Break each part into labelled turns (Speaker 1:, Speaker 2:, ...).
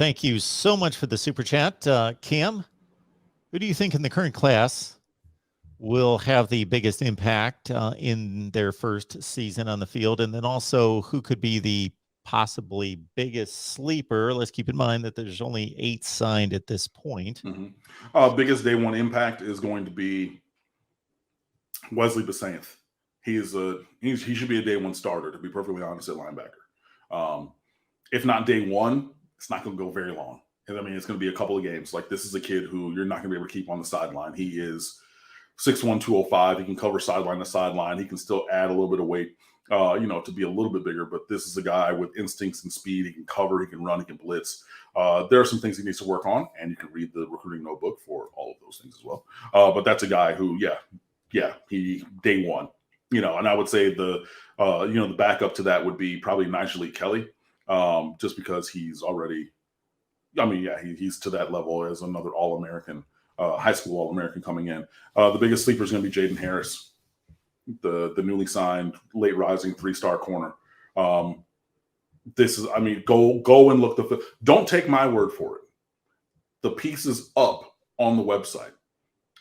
Speaker 1: Thank you so much for the super chat. Cam, who do you think in the current class will have the biggest impact in their first season on the field? And then also, who could be the possibly biggest sleeper? Let's keep in mind that there's only 8 signed at this point.
Speaker 2: Biggest day one impact is going to be Wesley Bissainthe. He should be a day one starter, to be perfectly honest, at linebacker. If not day one, it's not going to go very long. I mean, it's going to be a couple of games. Like, this is a kid who you're not going to be able to keep on the sideline. He is 6'1", 205. He can cover sideline to sideline. He can still add a little bit of weight, to be a little bit bigger. But this is a guy with instincts and speed. He can cover. He can run. He can blitz. There are some things he needs to work on, and you can read the recruiting notebook for all of those things as well. But that's a guy who, he day one. And I would say the backup to that would be probably Nigel Kelly, just because he's already, he's to that level as another All-American, high school All-American coming in. The biggest sleeper is going to be Jaden Harris, the newly signed, late rising 3-star corner. Go and look. Don't take my word for it. The piece is up on the website.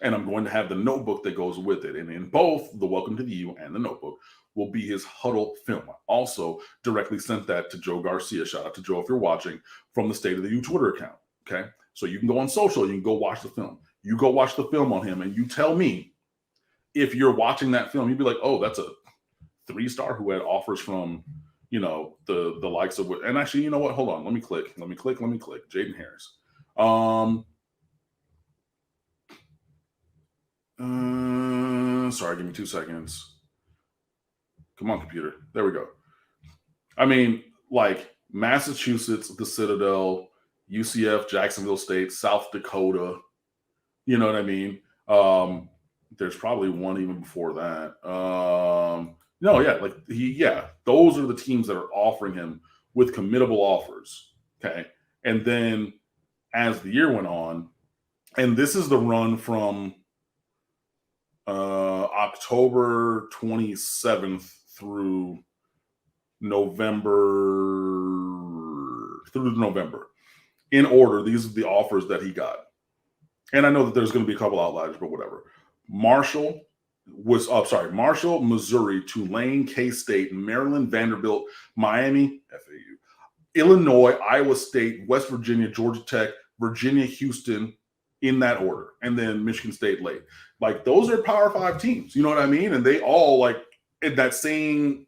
Speaker 2: And I'm going to have the notebook that goes with it. And in both the Welcome to the U and the notebook will be his huddle film. I also directly sent that to Joe Garcia. Shout out to Joe if you're watching, from the State of the U Twitter account. Okay. So you can go on social, you can go watch the film. You go watch the film on him and you tell me if you're watching that film, you'd be like, oh, that's a 3-star who had offers from, the likes of, and actually, you know what? Hold on. Let me click. Jaden Harris. Sorry, give me 2 seconds. Come on, computer. There we go. I mean, like Massachusetts, the Citadel, UCF, Jacksonville State, South Dakota. You know what I mean? There's probably one even before that. Those are the teams that are offering him with committable offers. Okay. And then as the year went on, and this is the run from October 27th through November. In order, these are the offers that he got. And I know that there's going to be a couple outliers, but whatever. Marshall, Missouri, Tulane, K-State, Maryland, Vanderbilt, Miami, FAU, Illinois, Iowa State, West Virginia, Georgia Tech, Virginia, Houston, in that order, and then Michigan State late. Like, those are Power 5 teams, you know what I mean? And they all, like, in that same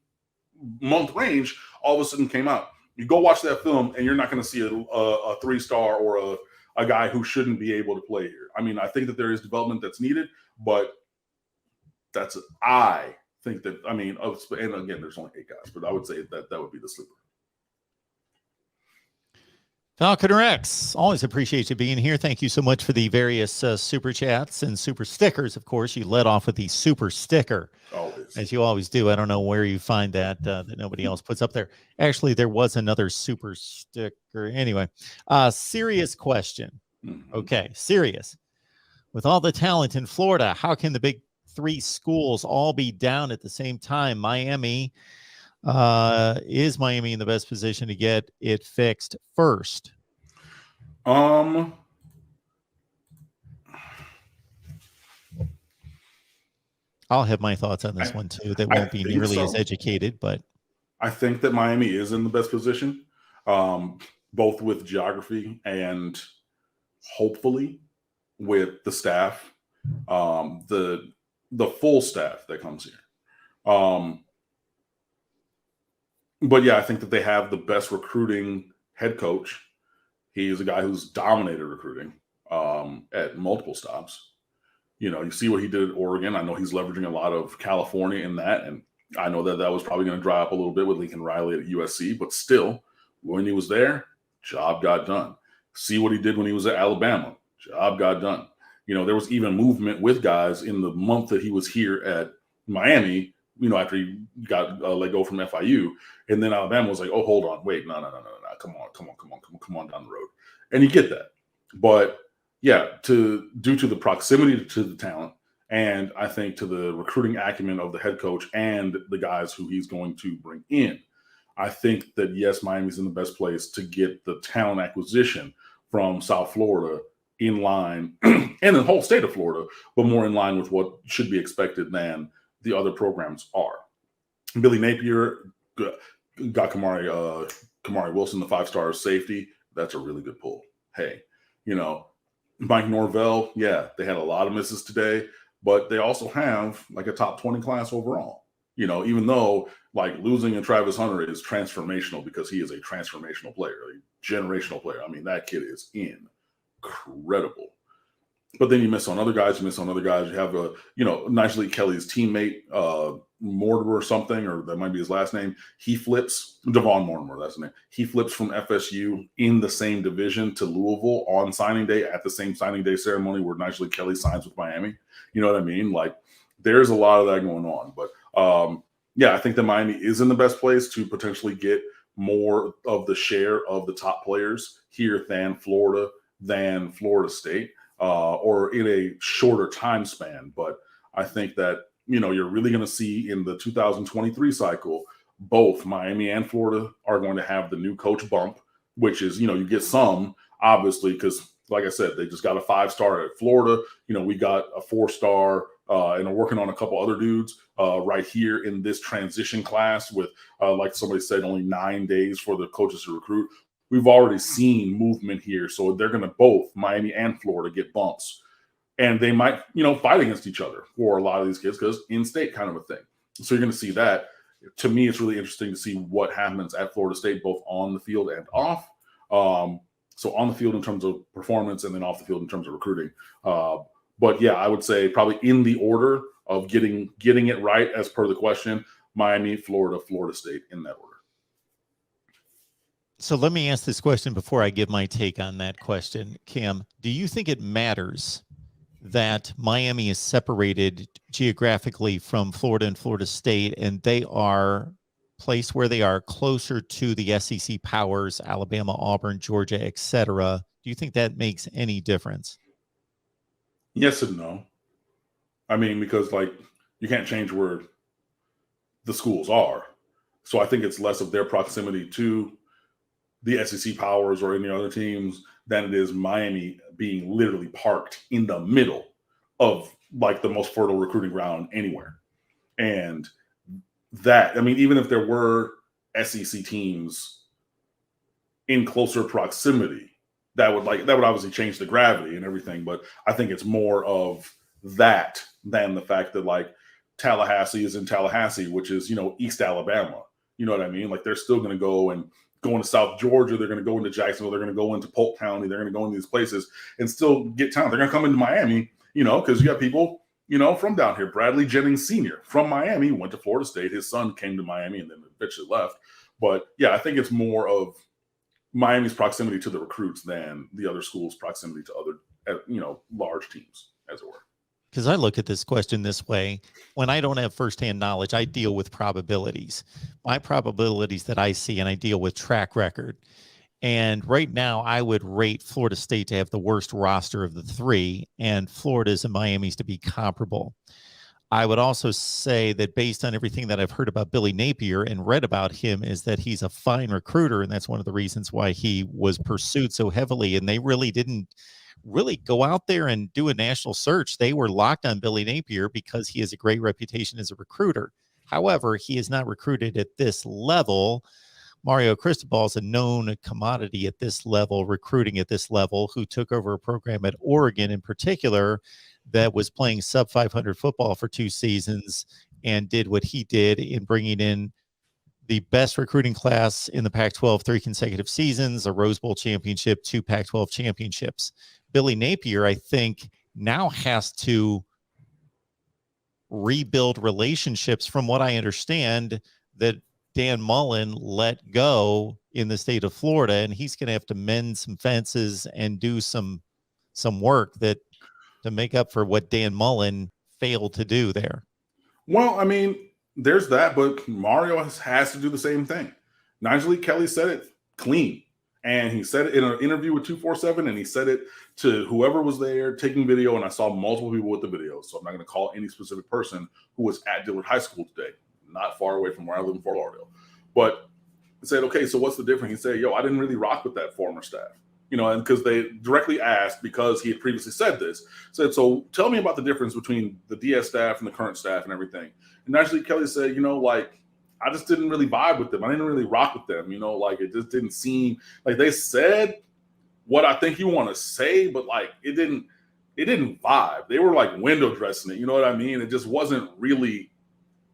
Speaker 2: month range, all of a sudden came out. You go watch that film, and you're not going to see a 3-star or a guy who shouldn't be able to play here. I mean, I think that there is development that's needed, but I think that, and again, there's only 8 guys, but I would say that would be the sleeper.
Speaker 1: Falcon Rex, always appreciate you being here. Thank you so much for the various super chats and super stickers. Of course, you led off with the super sticker,
Speaker 2: always,
Speaker 1: as you always do. I don't know where you find that nobody else puts up there. Actually, there was another super sticker. Anyway, serious question.
Speaker 2: Mm-hmm.
Speaker 1: Okay, serious. With all the talent in Florida, how can the big 3 schools all be down at the same time? Is Miami in the best position to get it fixed first?
Speaker 2: I'll
Speaker 1: have my thoughts on this one too. They won't be nearly as educated, but
Speaker 2: I think that Miami is in the best position, both with geography and hopefully with the staff, the full staff that comes here. But yeah, I think that they have the best recruiting head coach. He is a guy who's dominated recruiting at multiple stops. You see what he did at Oregon. I know he's leveraging a lot of California in that, and I know that was probably going to dry up a little bit with Lincoln Riley at USC, but still, when he was there, job got done. See what he did when he was at Alabama, job got done. There was even movement with guys in the month that he was here at Miami, after he got let go from FIU. And then Alabama was like, oh, hold on, wait, no, come on down the road. And you get that. But yeah, due to the proximity to the talent, and I think to the recruiting acumen of the head coach and the guys who he's going to bring in, I think that, yes, Miami's in the best place to get the talent acquisition from South Florida in line, and the whole state of Florida, but more in line with what should be expected than the other programs are. Billy Napier got Kamari Wilson, the 5-star safety. That's a really good pull. Hey, Mike Norvell, yeah, they had a lot of misses today, but they also have like a top 20 class overall. Even though like losing in Travis Hunter is transformational because he is a transformational player, a generational player. I mean, that kid is incredible. But then you miss on other guys. You have Nicely Kelly's teammate, Mortimer or something, or that might be his last name. He flips, Devon Mortimer, that's his name. He flips from FSU in the same division to Louisville on signing day at the same signing day ceremony where Nicely Kelly signs with Miami. You know what I mean? Like, there's a lot of that going on. But I think that Miami is in the best place to potentially get more of the share of the top players here than Florida State. Or in a shorter time span. But I think that, you're really going to see in the 2023 cycle, both Miami and Florida are going to have the new coach bump, which is, you get some, obviously, because like I said, they just got a 5-star at Florida. We got a 4-star and are working on a couple other dudes right here in this transition class with, like somebody said, only 9 days for the coaches to recruit. We've already seen movement here. So they're going to both, Miami and Florida, get bumps. And they might, fight against each other for a lot of these kids because in-state kind of a thing. So you're going to see that. To me, it's really interesting to see what happens at Florida State, both on the field and off. So on the field in terms of performance and then off the field in terms of recruiting. But yeah, I would say probably in the order of getting it right as per the question, Miami, Florida, Florida State, in that order.
Speaker 1: So let me ask this question before I give my take on that question. Cam, do you think it matters that Miami is separated geographically from Florida and Florida State, and they are placed where they are closer to the SEC powers, Alabama, Auburn, Georgia, etc.? Do you think that makes any difference?
Speaker 2: Yes and no. I mean, because like you can't change where the schools are. So I think it's less of their proximity to the SEC powers or any other teams than it is Miami being literally parked in the middle of like the most fertile recruiting ground anywhere. And that, I mean, even if there were SEC teams in closer proximity, that would obviously change the gravity and everything. But I think it's more of that than the fact that like Tallahassee is in Tallahassee, which is, East Alabama. You know what I mean? Like they're still going to go into South Georgia. They're going to go into Jacksonville. They're going to go into Polk County. They're going to go into these places and still get talent. They're going to come into Miami, because you got people, from down here. Bradley Jennings Sr. from Miami went to Florida State. His son came to Miami and then eventually left. But yeah, I think it's more of Miami's proximity to the recruits than the other schools' proximity to other, large teams, as it were.
Speaker 1: Because I look at this question this way. When I don't have firsthand knowledge, I deal with probabilities. My probabilities that I see, and I deal with track record. And right now, I would rate Florida State to have the worst roster of the three, and Florida's and Miami's to be comparable. I would also say that based on everything that I've heard about Billy Napier and read about him is that he's a fine recruiter, and that's one of the reasons why he was pursued so heavily. And they really didn't go out there and do a national search. They were locked on Billy Napier because he has a great reputation as a recruiter. However, he is not recruited at this level. Mario Cristobal is a known commodity at this level, recruiting at this level, who took over a program at Oregon in particular that was playing sub 500 football for 2 seasons and did what he did in bringing in the best recruiting class in the Pac-12 3 consecutive seasons, a Rose Bowl championship, 2 Pac-12 championships. Billy Napier, I think, now has to rebuild relationships, from what I understand, that Dan Mullen let go in the state of Florida, and he's going to have to mend some fences and do some work to make up for what Dan Mullen failed to do there.
Speaker 2: Well, I mean, there's that, but Mario has to do the same thing. Nigel Kelly said it clean, and he said it in an interview with 247, and he said it to whoever was there taking video, and I saw multiple people with the video, so I'm not going to call any specific person who was at Dillard High School today, not far away from where I live in Fort Lauderdale. But I said, okay, so what's the difference? He said, yo, I didn't really rock with that former staff. You know, and because they directly asked, because he had previously said this, said, so tell me about the difference between the DS staff and the current staff and everything. And actually Kelly said, you know, like, I just didn't really vibe with them. I didn't really rock with them. You know, like it just didn't seem like they said what I think you want to say, but like it didn't vibe. They were like window dressing it. You know what I mean? It just wasn't really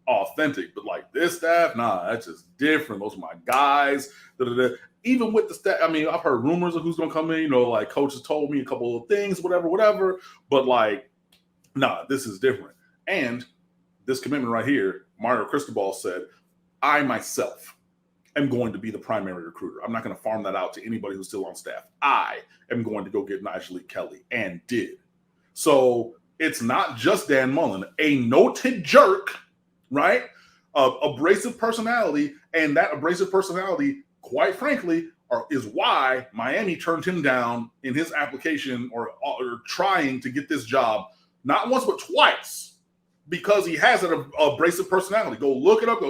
Speaker 2: authentic. But like this staff, nah, that's just different. Those are my guys. Da-da-da. Even with the staff, I mean, I've heard rumors of who's going to come in. You know, like coaches told me a couple of things, whatever. But like, nah, this is different. And this commitment right here, Mario Cristobal said, I myself am going to be the primary recruiter. I'm not going to farm that out to anybody who's still on staff. I am going to go get Nyjalik Kelly, and did. So it's not just Dan Mullen, a noted jerk, right? Abrasive personality, and that abrasive personality, quite frankly, is why Miami turned him down in his application or trying to get this job, not once but twice, because he has an abrasive personality. Go look it up.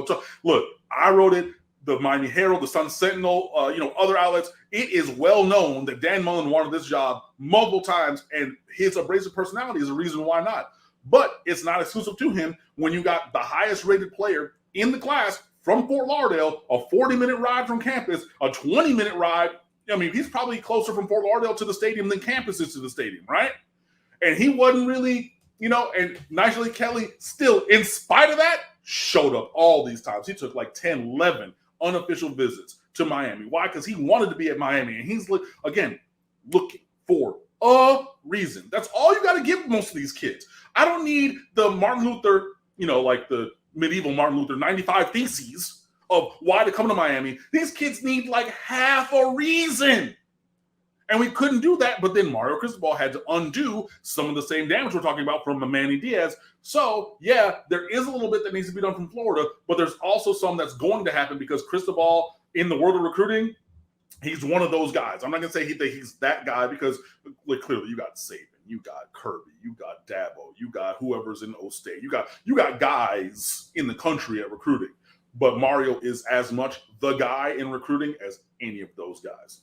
Speaker 2: Look, I wrote it. The Miami Herald, the Sun Sentinel, other outlets. It is well known that Dan Mullen wanted this job multiple times, and his abrasive personality is a reason why not. But it's not exclusive to him when you got the highest rated player in the class from Fort Lauderdale, a 40-minute ride from campus, a 20-minute ride. I mean, he's probably closer from Fort Lauderdale to the stadium than campus is to the stadium, right? And he wasn't really, and Nyjalik Kelly still, in spite of that, showed up all these times. He took like 10, 11 unofficial visits to Miami. Why? Because he wanted to be at Miami. And he's, again, looking for a reason. That's all you got to give most of these kids. I don't need the Martin Luther, like the medieval Martin Luther 95 theses of why to come to Miami. These kids need like half a reason. And we couldn't do that, but then Mario Cristobal had to undo some of the same damage we're talking about from Manny Diaz. So, yeah, there is a little bit that needs to be done from Florida, but there's also some that's going to happen because Cristobal, in the world of recruiting, he's one of those guys. I'm not going to say he's that guy because clearly you got Saban, you got Kirby, you got Dabo, you got whoever's in O-State. You got guys in the country at recruiting. But Mario is as much the guy in recruiting as any of those guys.